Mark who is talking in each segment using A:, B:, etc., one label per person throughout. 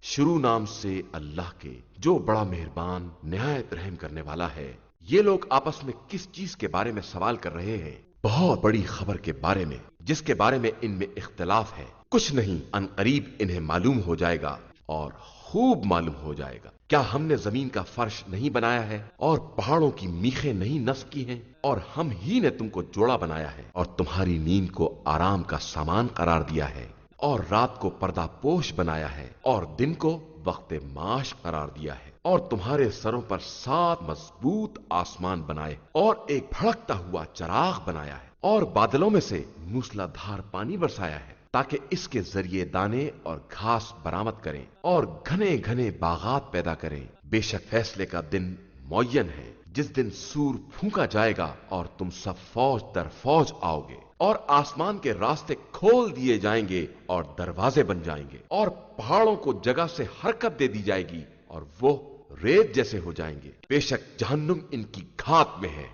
A: شروع نام سے اللہ کے جو بڑا مہربان نہایت رحم کرنے والا ہے۔ یہ لوگ آپس میں کس چیز کے بارے میں سوال کر رہے ہیں؟ بہت بڑی خبر کے بارے میں، جس کے بارے میں ان میں اختلاف ہے۔ کچھ نہیں، ان قریب انہیں معلوم ہو جائے گا اور خوب معلوم ہو جائے گا۔ کیا ہم نے زمین کا فرش نہیں بنایا ہے اور پہاڑوں کی میخیں نہیں نصب کی ہیں؟ اور ہم ہی نے تم کو جوڑا بنایا ہے اور تمہاری نیند کو آرام کا سامان قرار دیا ہے اور رات کو پردہ پوش بنایا ہے اور دن کو وقت معاش قرار دیا ہے اور تمہارے سروں پر 7 مضبوط آسمان بنائے اور ایک بھڑکتا ہوا چراغ بنایا ہے اور بادلوں میں سے موسلا دھار پانی برسایا ہے تاکہ اس کے ذریعے دانے اور گھاس برآمد کریں اور گھنے گھنے باغات پیدا کریں۔ بے شک فیصلے کا دن معین ہے، جس دن سور پھونکا جائے گا اور تم سب فوج در فوج آؤ گے اور آسمان کے راستے کھول دیے جائیں گے اور دروازے بن جائیں گے اور پہاڑوں کو جگہ سے حرکت دے دی جائے گی اور وہ ریت جیسے ہو جائیں گے۔ بے شک جہنم ان کی گھات میں ہے،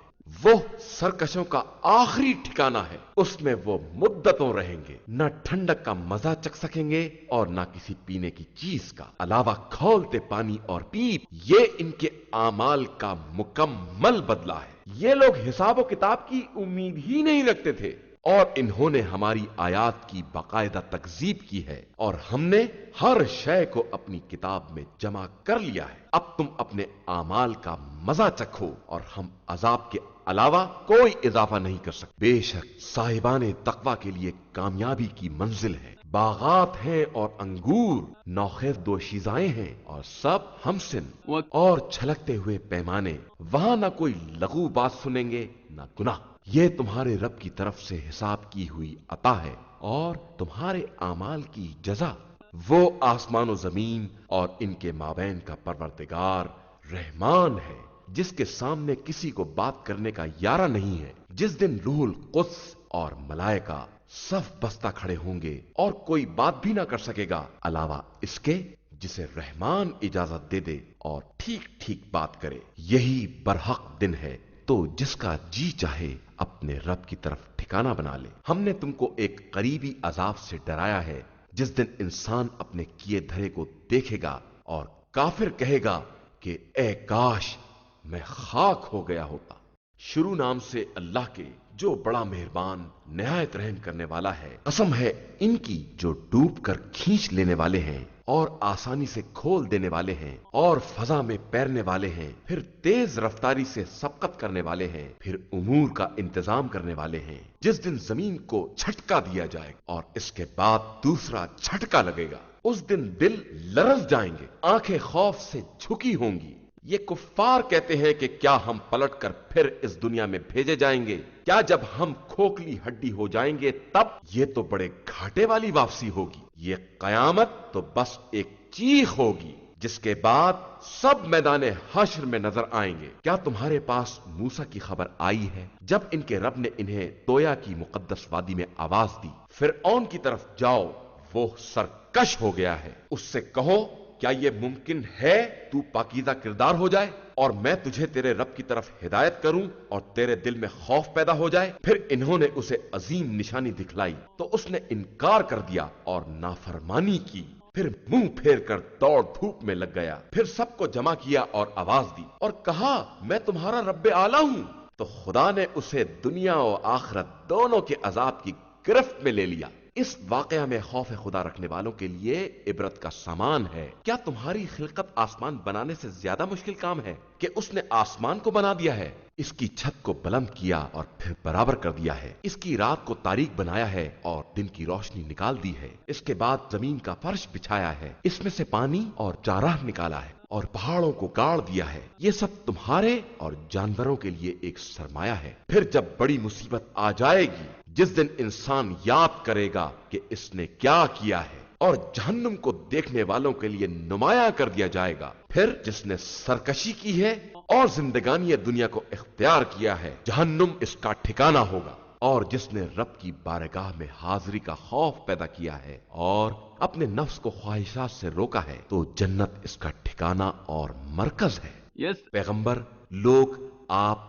A: وہ سرکشوں کا آخری ٹھکانہ ہے، اس میں وہ مدتوں رہیں گے، نہ ٹھنڈک کا مزہ چکھ سکیں گے اور نہ کسی پینے کی چیز کا علاوہ کھولتے پانی اور پیپ۔ یہ ان کے اعمال کا مکمل بدلہ ہے۔ یہ لوگ حساب و کتاب کی امید ہی نہیں رکھتے تھے اور انہوں نے ہماری آیات کی باقاعدہ تکذیب کی ہے اور ہم نے ہر شے کو اپنی کتاب میں جمع کر لیا ہے۔ اب تم اپنے اعمال کا مزہ چکھو اور ہم عذاب کے علاوہ کوئی اضافہ نہیں کر سکتے۔ بے شک صاحبان تقوی کے لیے کامیابی کی منزل ہے، باغات ہیں اور انگور، نوخیز دوشیزائیں ہیں اور سب ہمسن اور چھلکتے ہوئے پیمانے۔ وہاں نہ کوئی لغو بات سنیں گے نہ گناہ۔ یہ تمہارے رب کی طرف سے حساب کی ہوئی عطا ہے اور تمہارے اعمال کی جزا۔ وہ آسمان و زمین اور ان کے مابین کا پروردگار رحمان ہے، جس کے سامنے کسی کو بات کرنے کا یارہ نہیں ہے۔ جس دن روح القدس اور ملائکہ صف بستہ کھڑے ہوں گے اور کوئی بات بھی نہ کر سکے گا علاوہ اس کے جسے رحمان اجازت دے دے اور ٹھیک ٹھیک بات کرے۔ یہی برحق دن ہے، تو جس کا جی چاہے اپنے رب کی طرف ٹھکانہ بنا لے۔ ہم نے تم کو ایک قریبی عذاب سے ڈرایا ہے، جس دن انسان اپنے کیے دھرے کو دیکھے گا اور کافر کہے گا کہ اے کاش میں خاک ہو گیا ہوتا۔ شروع نام سے اللہ کے جو بڑا مہربان نہایت رحم کرنے والا ہے۔ قسم ہے ان کی جو ڈوب کر کھینچ لینے والے ہیں اور آسانی سے کھول دینے والے ہیں اور فضا میں پیرنے والے ہیں، پھر تیز رفتاری سے سبقت کرنے والے ہیں، پھر امور کا انتظام کرنے والے ہیں۔ جس دن زمین کو جھٹکا دیا جائے اور اس کے بعد دوسرا جھٹکا لگے گا، اس دن دل لرز جائیں گے، آنکھیں خوف سے جھکی ہوں گی۔ یہ کفار کہتے ہیں کہ کیا ہم پلٹ کر پھر اس دنیا میں بھیجے جائیں گے؟ کیا جب ہم کھوکھلی ہڈی ہو جائیں گے تب؟ یہ تو بڑے گھاٹے والی واپسی ہوگی۔ یہ قیامت تو بس ایک چیخ ہوگی جس کے بعد سب میدان حشر میں نظر آئیں گے۔ کیا تمہارے پاس موسیٰ کی خبر آئی ہے جب ان کے رب نے انہیں تویا کی مقدس وادی میں آواز دی، فرعون کی طرف جاؤ، وہ سرکش ہو گیا ہے، اس سے کہو کیا یہ ممکن ہے تو پاکیزہ کردار ہو جائے اور میں تجھے تیرے رب کی طرف ہدایت کروں اور تیرے دل میں خوف پیدا ہو جائے؟ پھر انہوں نے اسے عظیم نشانی دکھلائی تو اس نے انکار کر دیا اور نافرمانی کی، پھر منہ پھیر کر دوڑ دھوپ میں لگ گیا، پھر سب کو جمع کیا اور آواز دی اور کہا میں تمہارا رب اعلیٰ ہوں۔ تو خدا نے اسے دنیا و آخرت دونوں کے عذاب کی گرفت میں لے لیا۔ اس واقعہ میں خوف خدا رکھنے والوں کے لیے عبرت کا سامان ہے۔ کیا تمہاری خلقت آسمان بنانے سے زیادہ مشکل کام ہے کہ اس نے آسمان کو بنا دیا ہے، اس کی چھت کو بلند کیا اور پھر برابر کر دیا ہے، اس کی رات کو تاریک بنایا ہے اور دن کی روشنی نکال دی ہے، اس کے بعد زمین کا فرش بچھایا ہے، اس میں سے پانی اور چارہ نکالا ہے اور پہاڑوں کو گاڑ دیا ہے۔ یہ سب تمہارے اور جانوروں کے لیے ایک سرمایہ ہے۔ پھر جب بڑی مصیبت آ جائے گی، جس دن انسان یاد کرے گا کہ اس نے کیا کیا ہے، اور جہنم کو دیکھنے والوں کے لیے نمایاں کر دیا جائے گا، پھر جس نے سرکشی کی ہے اور زندگانی دنیا کو اختیار کیا ہے، جہنم اس کا ٹھکانہ ہوگا۔ اور جس نے رب کی بارگاہ میں حاضری کا خوف پیدا کیا ہے اور اپنے نفس کو خواہشات سے روکا ہے، تو جنت اس کا ٹھکانہ اور مرکز ہے۔ پیغمبر، لوگ آپ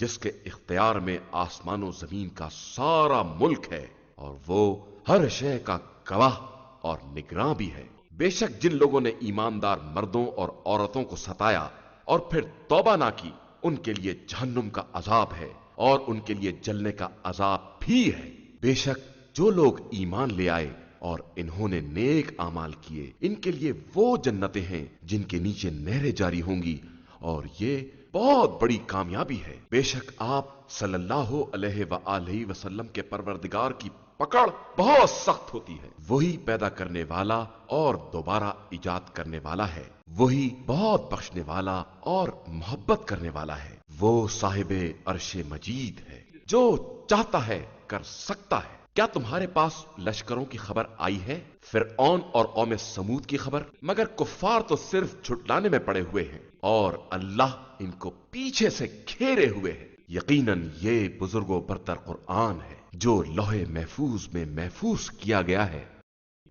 A: جس کے اختیار میں آسمان و زمین کا سارا ملک ہے اور وہ ہر شے کا گواہ اور نگراں بھی ہے۔ بے شک جن لوگوں نے ایماندار مردوں اور عورتوں کو ستایا اور پھر توبہ نہ کی، ان کے لیے جہنم کا عذاب ہے اور ان کے لیے جلنے کا عذاب بھی ہے۔ بے شک جو لوگ ایمان لے آئے اور انہوں نے نیک اعمال کیے، ان کے لیے وہ جنتیں ہیں جن کے نیچے نہریں جاری ہوں گی، اور یہ بہت بڑی کامیابی ہے۔ بے شک آپ صلی اللہ علیہ وآلہ وسلم کے پروردگار کی پکڑ بہت سخت ہوتی ہے۔ وہی پیدا کرنے والا اور دوبارہ ایجاد کرنے والا ہے، وہی بہت بخشنے والا اور محبت کرنے والا ہے۔ وہ صاحب عرش مجید ہے، جو چاہتا ہے کر سکتا ہے۔ کیا تمہارے پاس لشکروں کی خبر آئی ہے؟ فرعون اور قوم سمود کی خبر؟ مگر کفار تو صرف جھٹلانے میں پڑے ہوئے ہیں اور اللہ ان کو پیچھے سے گھیرے ہوئے ہے۔ یقیناً یہ بزرگ و برتر قرآن ہے جو لوح محفوظ میں محفوظ کیا گیا ہے۔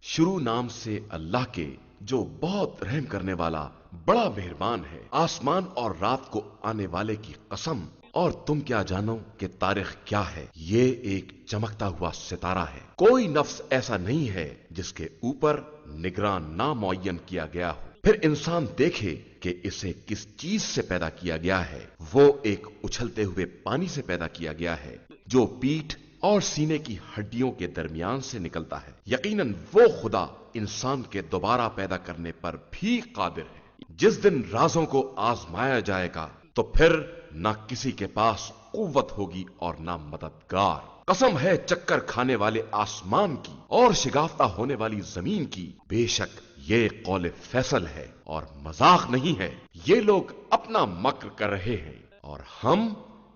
A: شروع نام سے اللہ کے جو بہت رحم کرنے والا بڑا مہربان ہے۔ آسمان اور رات کو آنے والے کی قسم، اور تم کیا جانو کہ تاریخ کیا ہے؟ یہ ایک چمکتا ہوا ستارہ ہے۔ کوئی نفس ایسا نہیں ہے جس کے اوپر نگراں نہ معین کیا گیا ہو۔ پھر انسان دیکھے کہ اسے کس چیز سے پیدا کیا گیا ہے۔ وہ ایک اچھلتے ہوئے پانی سے پیدا کیا گیا ہے جو پیٹھ اور سینے کی ہڈیوں کے درمیان سے نکلتا ہے۔ یقیناً وہ خدا انسان کے دوبارہ پیدا کرنے پر بھی قادر ہے۔ جس دن رازوں کو آزمایا جائے گا تو پھر نہ کسی کے پاس قوت ہوگی اور نہ مددگار۔ قسم ہے چکر کھانے والے آسمان کی اور شگافتہ ہونے والی زمین کی، بے شک یہ قول فیصل ہے اور مذاق نہیں ہے۔ یہ لوگ اپنا مکر کر رہے ہیں اور ہم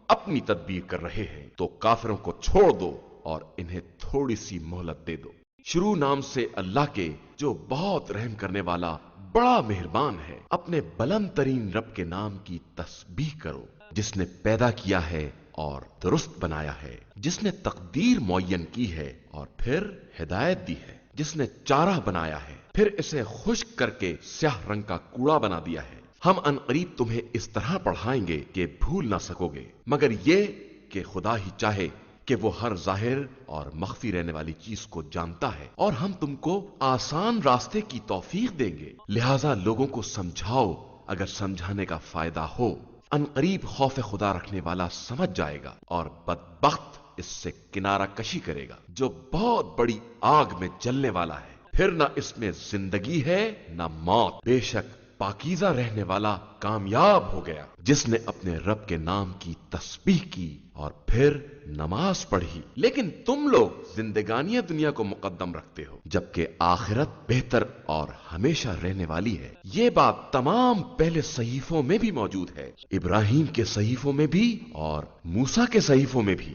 A: اپنی تدبیر کر رہے ہیں، تو کافروں کو چھوڑ دو اور انہیں تھوڑی سی مہلت دے دو۔ شروع نام سے اللہ کے جو بہت رحم کرنے والا بڑا مہربان ہے۔ اپنے بلند ترین رب کے نام کی تسبیح کرو، جس نے پیدا کیا ہے اور درست بنایا ہے، جس نے تقدیر معین کی ہے اور پھر ہدایت دی ہے، جس نے چارہ بنایا ہے پھر اسے خشک کر کے سیاہ رنگ کا کوڑا بنا دیا ہے۔ ہم عنقریب تمہیں اس طرح پڑھائیں گے کہ بھول نہ سکو گے، مگر یہ کہ خدا ہی چاہے کہ وہ ہر ظاہر اور مخفی رہنے والی چیز کو جانتا ہے، اور ہم تم کو آسان راستے کی توفیق دیں گے۔ لہذا لوگوں کو سمجھاؤ اگر سمجھانے کا فائدہ ہو۔ عنقریب خوف خدا رکھنے والا سمجھ جائے گا اور بدبخت اس سے کنارہ کشی کرے گا جو بہت بڑی آگ میں جلنے والا ہے، پھر نہ اس میں زندگی ہے نہ موت۔ بے شک پاکیزہ رہنے والا کامیاب ہو گیا جس نے اپنے رب کے نام کی تسبیح کی اور پھر نماز پڑھی۔ لیکن تم لوگ زندگانی دنیا کو مقدم رکھتے ہو، جبکہ آخرت بہتر اور ہمیشہ رہنے والی ہے۔ یہ بات تمام پہلے صحیفوں میں بھی موجود ہے، ابراہیم کے صحیفوں میں بھی اور موسیٰ کے صحیفوں میں بھی۔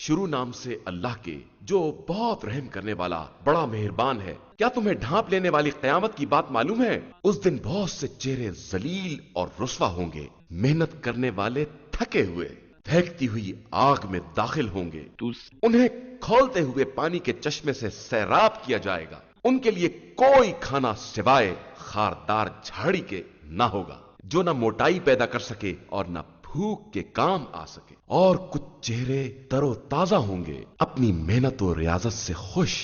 A: شروع نام سے اللہ کے جو بہت رحم کرنے والا بڑا مہربان ہے۔ کیا تمہیں ڈھانپ لینے والی قیامت کی بات معلوم ہے؟ اس دن بہت سے چہرے ذلیل اور رسوا ہوں گے، محنت کرنے والے تھکے ہوئے پھینکتی ہوئی آگ میں داخل ہوں گے، انہیں کھولتے ہوئے پانی کے چشمے سے سیراب کیا جائے گا۔ ان کے لیے کوئی کھانا سوائے خاردار جھاڑی کے نہ ہوگا جو نہ موٹائی پیدا کر سکے اور نہ بھوک کے کام آ سکے، اور کچھ چہرے تر و تازہ ہوں گے اپنی محنت و ریاضت سے خوش،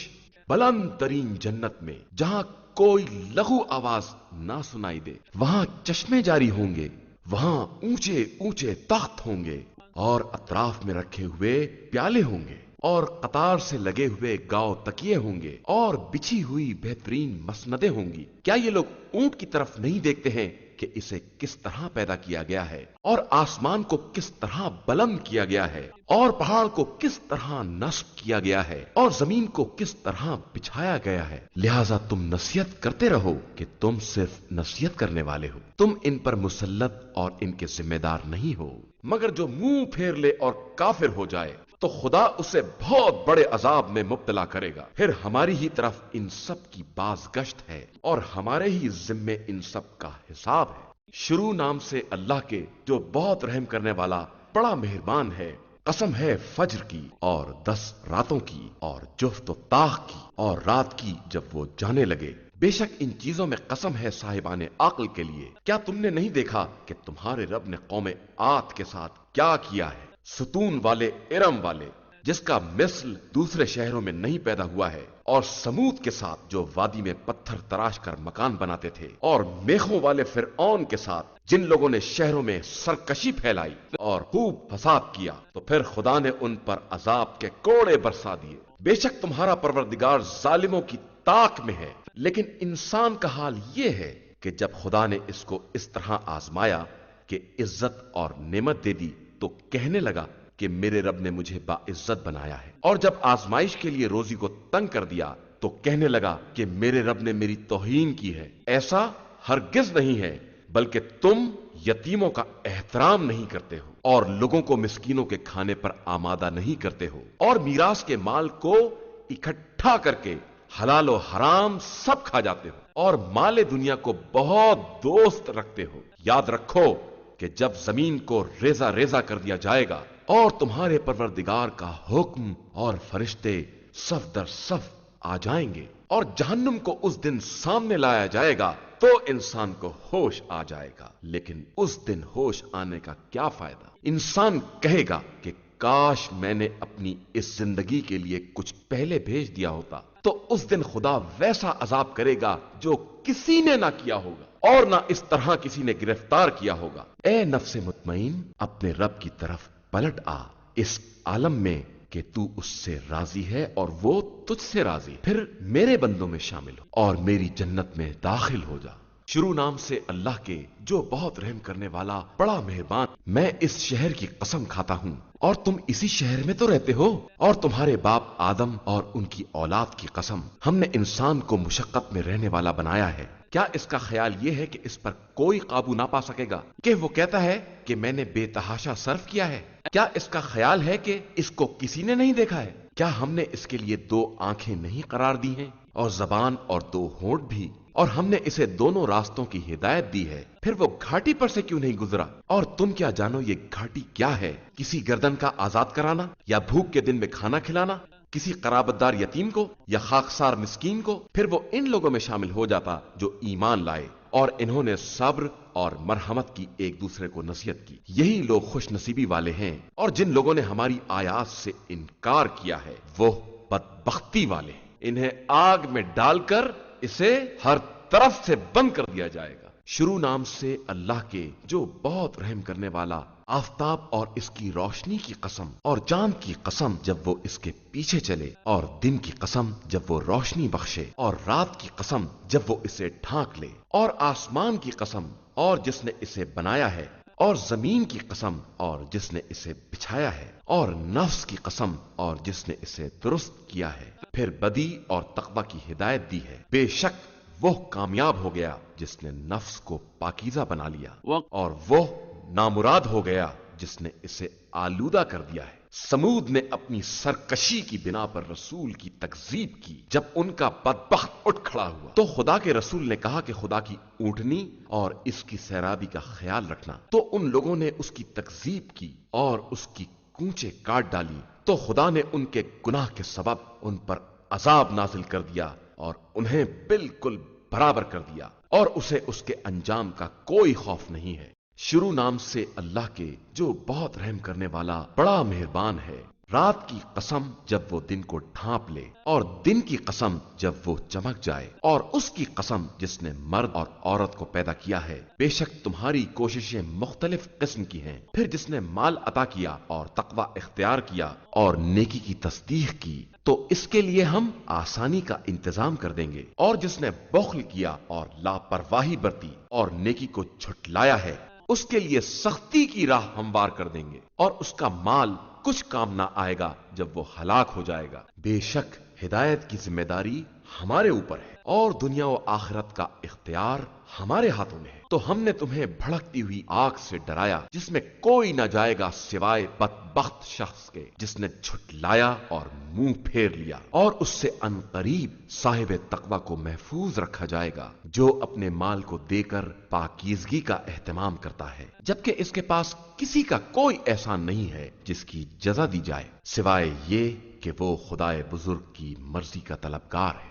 A: بلند ترین جنت میں جہاں کوئی لغو آواز نہ سنائی دے۔ وہاں چشمے جاری ہوں گے، وہاں اونچے اونچے تخت ہوں گے اور اطراف میں رکھے ہوئے پیالے ہوں گے، اور قطار سے لگے ہوئے گاؤ تکیے ہوں گے اور بچھی ہوئی بہترین مسندیں ہوں گی۔ کیا یہ لوگ اونٹ کی طرف نہیں دیکھتے ہیں کہ اسے کس طرح پیدا کیا گیا ہے، اور آسمان کو کس طرح بلند کیا گیا ہے، اور پہاڑ کو کس طرح نصب کیا گیا ہے، اور زمین کو کس طرح بچھایا گیا ہے؟ لہذا تم نصیحت کرتے رہو کہ تم صرف نصیحت کرنے والے ہو، تم ان پر مسلط اور ان کے ذمہ دار نہیں ہو۔ مگر جو منہ پھیر لے اور کافر ہو جائے تو خدا اسے بہت بڑے عذاب میں مبتلا کرے گا۔ پھر ہماری ہی طرف ان سب کی بازگشت ہے اور ہمارے ہی ذمے ان سب کا حساب ہے۔ شروع نام سے اللہ کے جو بہت رحم کرنے والا بڑا مہربان ہے۔ قسم ہے فجر کی اور 10 راتوں کی اور جفت و طاق کی اور رات کی جب وہ جانے لگے۔ بے شک ان چیزوں میں قسم ہے صاحبان عقل کے لیے، کیا تم نے نہیں دیکھا کہ تمہارے رب نے قوم عاد کے ساتھ کیا کیا ہے؟ ستون والے ارم والے جس کا مثل دوسرے شہروں میں نہیں پیدا ہوا ہے، اور سمود کے ساتھ جو وادی میں پتھر تراش کر مکان بناتے تھے، اور میخوں والے فرعون کے ساتھ جن لوگوں نے شہروں میں سرکشی پھیلائی اور خوب فساد کیا، تو پھر خدا نے ان پر عذاب کے کوڑے برسا دیے۔ بے شک تمہارا پروردگار ظالموں کی طاق میں ہے، لیکن انسان کا حال یہ ہے کہ جب خدا نے اس کو اس طرح آزمایا کہ عزت اور نعمت دے دی تو کہنے لگا کہ میرے رب نے مجھے باعزت بنایا ہے، اور جب آزمائش کے لیے روزی کو تنگ کر دیا تو کہنے لگا کہ میرے رب نے میری توہین کی ہے۔ ایسا ہرگز نہیں ہے، بلکہ تم یتیموں کا احترام نہیں کرتے ہو اور لوگوں کو مسکینوں کے کھانے پر آمادہ نہیں کرتے ہو، اور میراث کے مال کو اکٹھا کر کے حلال و حرام سب کھا جاتے ہو، اور مال دنیا کو بہت دوست رکھتے ہو۔ یاد رکھو کہ جب زمین کو ریزہ ریزہ کر دیا جائے گا اور تمہارے پروردگار کا حکم اور فرشتے صف در صف آ جائیں گے اور جہنم کو اس دن سامنے لایا جائے گا تو انسان کو ہوش آ جائے گا، لیکن اس دن ہوش آنے کا کیا فائدہ؟ انسان کہے گا کہ کاش میں نے اپنی اس زندگی کے لیے کچھ پہلے بھیج دیا ہوتا، تو اس دن خدا ویسا عذاب کرے گا جو کسی نے نہ کیا ہوگا اور نہ اس طرح کسی نے گرفتار کیا ہوگا۔ اے نفس مطمئن، اپنے رب کی طرف پلٹ آ اس عالم میں کہ تو اس سے راضی ہے اور وہ تجھ سے راضی، پھر میرے بندوں میں شامل ہو اور میری جنت میں داخل ہو جا۔ شروع نام سے اللہ کے جو بہت رحم کرنے والا بڑا مہربان۔ میں اس شہر کی قسم کھاتا ہوں اور تم اسی شہر میں تو رہتے ہو، اور تمہارے باپ آدم اور ان کی اولاد کی قسم، ہم نے انسان کو مشقت میں رہنے والا بنایا ہے۔ کیا اس کا خیال یہ ہے کہ اس پر کوئی قابو نہ پا سکے گا کہ وہ کہتا ہے کہ میں نے بے تحاشا صرف کیا ہے؟ کیا اس کا خیال ہے کہ اس کو کسی نے نہیں دیکھا ہے؟ کیا ہم نے اس کے لیے 2 آنکھیں نہیں قرار دی ہیں اور زبان اور 2 ہونٹ بھی، اور ہم نے اسے دونوں راستوں کی ہدایت دی ہے، پھر وہ گھاٹی پر سے کیوں نہیں گزرا؟ اور تم کیا جانو یہ گھاٹی کیا ہے؟ کسی گردن کا آزاد کرانا، یا بھوک کے دن میں کھانا کھلانا کسی قرابت دار یتیم کو یا خاکسار مسکین کو؟ پھر وہ ان لوگوں میں شامل ہو جاتا جو ایمان لائے اور انہوں نے صبر اور مرحمت کی، ایک دوسرے کو نصیحت کی۔ یہی لوگ خوش نصیبی والے ہیں، اور جن لوگوں نے ہماری آیات سے انکار کیا ہے وہ بدبختی والے ہیں۔ انہیں آگ میں ڈال کر اسے ہر طرف سے بند کر دیا جائے گا۔ شروع نام سے اللہ کے جو بہت رحم کرنے والا، آفتاب اور اس کی روشنی کی قسم، اور چاند کی قسم جب وہ اس کے پیچھے چلے، اور دن کی قسم جب وہ روشنی بخشے، اور رات کی قسم جب وہ اسے ڈھانک لے، اور آسمان کی قسم اور جس نے اسے بنایا ہے، اور زمین کی قسم اور جس نے اسے بچھایا ہے، اور نفس کی قسم اور جس نے اسے درست کیا ہے، پھر بدی اور تقوی کی ہدایت دی ہے۔ بے شک وہ کامیاب ہو گیا جس نے نفس کو پاکیزہ بنا لیا، اور وہ نامراد ہو گیا جس نے اسے آلودہ کر دیا ہے۔ سمود نے اپنی سرکشی کی بنا پر رسول کی تکذیب کی۔ جب ان کا بدبخت اٹھ کھڑا ہوا تو خدا کے رسول نے کہا کہ خدا کی اونٹنی اور اس کی سیرابی کا خیال رکھنا، تو ان لوگوں نے اس کی تکذیب کی اور اس کی کونچیں کاٹ ڈالی، تو خدا نے ان کے گناہ کے سبب ان پر عذاب نازل کر دیا اور انہیں بالکل برابر کر دیا، اور اسے اس کے انجام کا کوئی خوف نہیں ہے۔ شروع نام سے اللہ کے جو بہت رحم کرنے والا بڑا مہربان ہے۔ رات کی قسم جب وہ دن کو ڈھانپ لے، اور دن کی قسم جب وہ چمک جائے، اور اس کی قسم جس نے مرد اور عورت کو پیدا کیا ہے۔ بے شک تمہاری کوششیں مختلف قسم کی ہیں، پھر جس نے مال عطا کیا اور تقوی اختیار کیا اور نیکی کی تصدیق کی تو اس کے لیے ہم آسانی کا انتظام کر دیں گے، اور جس نے بخل کیا اور لاپرواہی برتی اور نیکی کو جھٹلایا ہے اس کے لیے سختی کی راہ ہموار کر دیں گے، اور اس کا مال کچھ کام نہ آئے گا جب وہ ہلاک ہو جائے گا۔ بے شک ہدایت کی ذمہ داری ہمارے اوپر ہے، اور دنیا و آخرت کا اختیار ہمارے ہاتھوں میں ہے۔ تو ہم نے تمہیں بھڑکتی ہوئی آگ سے ڈرایا جس میں کوئی نہ جائے گا سوائے بدبخت شخص کے جس نے جھٹلایا اور منہ پھیر لیا، اور اس سے ان قریب صاحب تقوی کو محفوظ رکھا جائے گا جو اپنے مال کو دے کر پاکیزگی کا اہتمام کرتا ہے، جبکہ اس کے پاس کسی کا کوئی احسان نہیں ہے جس کی جزا دی جائے، سوائے یہ کہ وہ خدائے بزرگ کی مرضی کا طلبگار ہے۔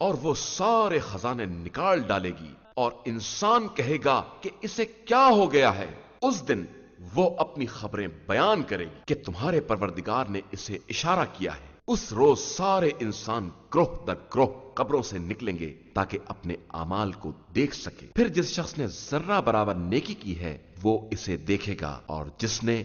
A: اور وہ سارے خزانے نکال ڈالے گی اور انسان کہے گا کہ اسے کیا ہو گیا ہے۔ اس دن وہ اپنی خبریں بیان کرے گی کہ تمہارے پروردگار نے اسے اشارہ کیا ہے۔ اس روز سارے انسان گروہ در گروہ قبروں سے نکلیں گے تاکہ اپنے اعمال کو دیکھ سکے۔ پھر جس شخص نے ذرہ برابر نیکی کی ہے وہ اسے دیکھے گا، اور جس نے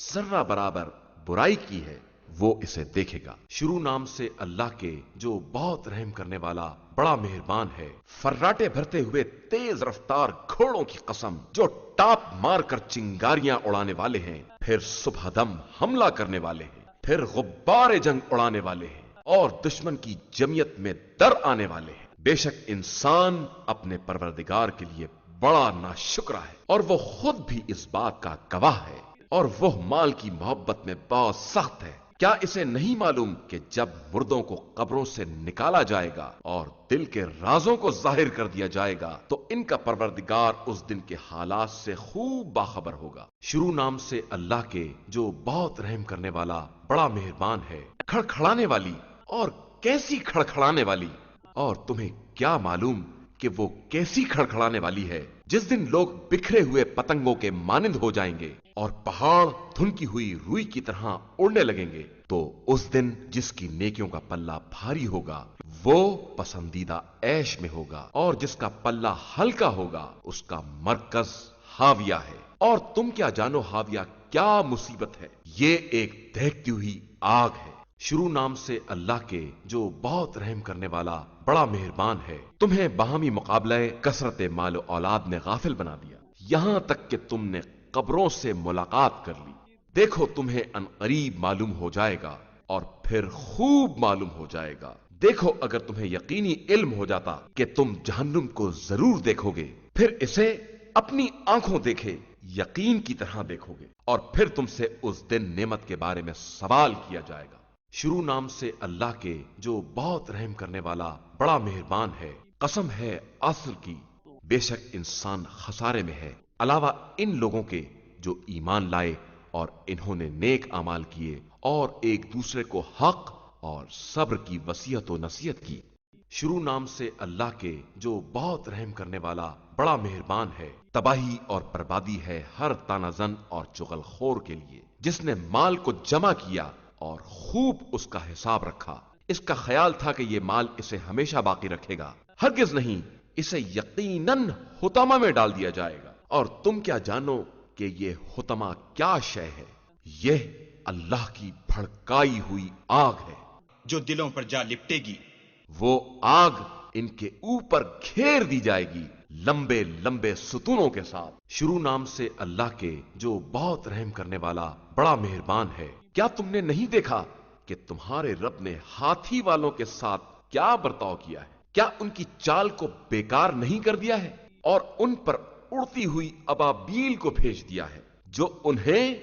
A: ذرہ برابر برائی کی ہے وہ اسے دیکھے گا۔ شروع نام سے اللہ کے جو بہت رحم کرنے والا بڑا مہربان ہے۔ فراٹے بھرتے ہوئے تیز رفتار گھوڑوں کی قسم جو ٹاپ مار کر چنگاریاں اڑانے والے ہیں، پھر صبح دم حملہ کرنے والے ہیں، پھر غبار جنگ اڑانے والے ہیں اور دشمن کی جمعیت میں در آنے والے ہیں۔ بے شک انسان اپنے پروردگار کے لیے بڑا ناشکرا ہے، اور وہ خود بھی اس بات کا گواہ ہے، اور وہ مال کی محبت میں بہت سخت ہے۔ کیا اسے نہیں معلوم کہ جب مردوں کو قبروں سے نکالا جائے گا اور دل کے رازوں کو ظاہر کر دیا جائے گا تو ان کا پروردگار اس دن کے حالات سے خوب باخبر ہوگا۔ شروع نام سے اللہ کے جو بہت رحم کرنے والا بڑا مہربان ہے۔ کھڑکھڑانے والی، اور کیسی کھڑکھڑانے والی، اور تمہیں کیا معلوم کہ وہ کیسی کھڑکھڑانے والی ہے؟ جس دن لوگ بکھرے ہوئے پتنگوں کے مانند ہو جائیں گے اور پہاڑ دھنکی ہوئی روئی کی طرح اڑنے لگیں گے، تو اس دن جس کی نیکیوں کا پلہ بھاری ہوگا وہ پسندیدہ عیش میں ہوگا، اور جس کا پلہ ہلکا ہوگا اس کا مرکز ہاویہ ہے۔ اور تم کیا جانو ہاویہ کیا مصیبت ہے؟ یہ ایک دہکتی ہوئی آگ ہے۔ شروع نام سے اللہ کے جو بہت رحم کرنے والا بڑا مہربان ہے۔ تمہیں باہمی مقابلہ کثرت مال و اولاد نے غافل بنا دیا، یہاں تک کہ تم نے قبروں سے ملاقات کر لی۔ دیکھو تمہیں ان قریب معلوم ہو جائے گا اور پھر خوب معلوم ہو جائے گا۔ دیکھو اگر تمہیں یقینی علم ہو جاتا کہ تم جہنم کو ضرور دیکھو گے، پھر اسے اپنی آنکھوں دیکھے یقین کی طرح دیکھو گے، اور پھر تم سے اس دن نعمت کے بارے میں سوال کیا جائے گا۔ شروع نام سے اللہ کے جو بہت رحم کرنے والا بڑا مہربان ہے۔ قسم ہے عصر کی، بے شک انسان خسارے میں ہے، علاوہ ان لوگوں کے جو ایمان لائے اور انہوں نے نیک اعمال کیے اور ایک دوسرے کو حق اور صبر کی وصیت و نصیحت کی۔ شروع نام سے اللہ کے جو بہت رحم کرنے والا بڑا مہربان ہے۔ تباہی اور بربادی ہے ہر تانہ زن اور چغل خور کے لیے جس نے مال کو جمع کیا اور خوب اس کا حساب رکھا۔ اس کا خیال تھا کہ یہ مال اسے ہمیشہ باقی رکھے گا، ہرگز نہیں، اسے یقیناً حطمہ میں ڈال دیا جائے گا۔ اور تم کیا جانو کہ یہ حطمہ کیا شے ہے؟ یہ اللہ کی بھڑکائی ہوئی آگ ہے
B: جو دلوں پر جا لپٹے گی۔
A: وہ آگ ان کے اوپر گھیر دی جائے گی لمبے لمبے ستونوں کے ساتھ۔ شروع نام سے اللہ کے جو بہت رحم کرنے والا بڑا مہربان ہے۔ کیا تم نے نہیں دیکھا کہ تمہارے رب نے ہاتھی والوں کے ساتھ کیا برتاؤ کیا ہے؟ کیا ان کی چال کو بیکار نہیں کر دیا ہے اور ان پر اڑتی ہوئی ابابیل کو بھیج دیا ہے جو انہیں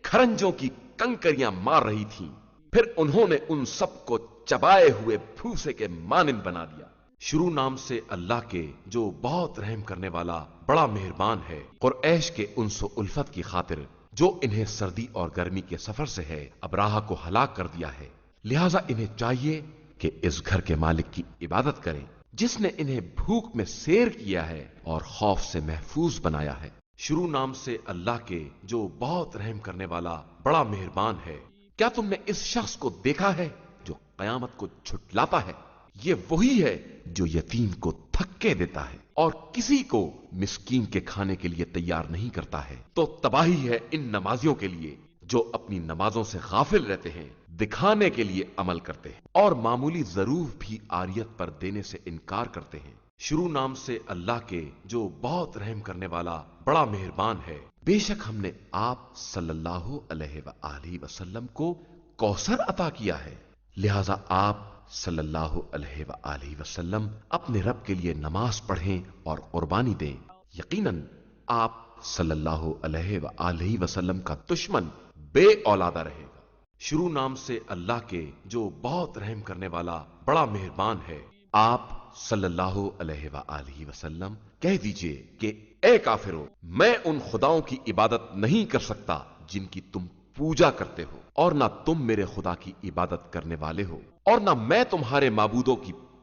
A: کھرنجوں کی کنکریاں مار رہی تھیں، پھر انہوں نے ان سب کو چبائے ہوئے بھوسے کے مانند بنا دیا۔ شروع نام سے اللہ کے جو بہت رحم کرنے والا بڑا مہربان ہے۔ قریش کے انس و الفت کی خاطر جو انہیں سردی اور گرمی کے سفر سے ہے ابراہہ کو ہلاک کر دیا ہے، لہذا انہیں چاہیے کہ اس گھر کے مالک کی عبادت کریں جس نے انہیں بھوک میں سیر کیا ہے اور خوف سے محفوظ بنایا ہے۔ شروع نام سے اللہ کے جو بہت رحم کرنے والا بڑا مہربان ہے۔ کیا تم نے اس شخص کو دیکھا ہے جو قیامت کو جھٹلاتا ہے؟ یہ وہی ہے جو یتیم کو تھکے دیتا ہے اور کسی کو مسکین کے کھانے کے لیے تیار نہیں کرتا ہے۔ تو تباہی ہے ان نمازیوں کے لیے جو اپنی نمازوں سے غافل رہتے ہیں، دکھانے کے لیے عمل کرتے ہیں اور معمولی ضرور بھی عاریت پر دینے سے انکار کرتے ہیں۔ شروع نام سے اللہ کے جو بہت رحم کرنے والا بڑا مہربان ہے۔ بے شک ہم نے آپ صلی اللہ علیہ وآلہ وسلم کو کوثر عطا کیا ہے، لہذا آپ صلی اللہ علیہ وآلہ وسلم اپنے رب کے لیے نماز پڑھیں اور قربانی دیں، یقیناً آپ صلی اللہ علیہ وآلہ وسلم کا دشمن بے اولادہ رہے گا۔ شروع نام سے اللہ کے جو بہت رحم کرنے والا بڑا مہربان ہے۔ آپ صلی اللہ علیہ وآلہ وسلم کہہ دیجئے کہ اے کافرو، میں ان خداؤں کی عبادت نہیں کر سکتا جن کی تم پوجا کرتے ہو، اور نہ تم میرے خدا کی عبادت کرنے والے ہو، اور نہ میں تمہارے معبودوں کی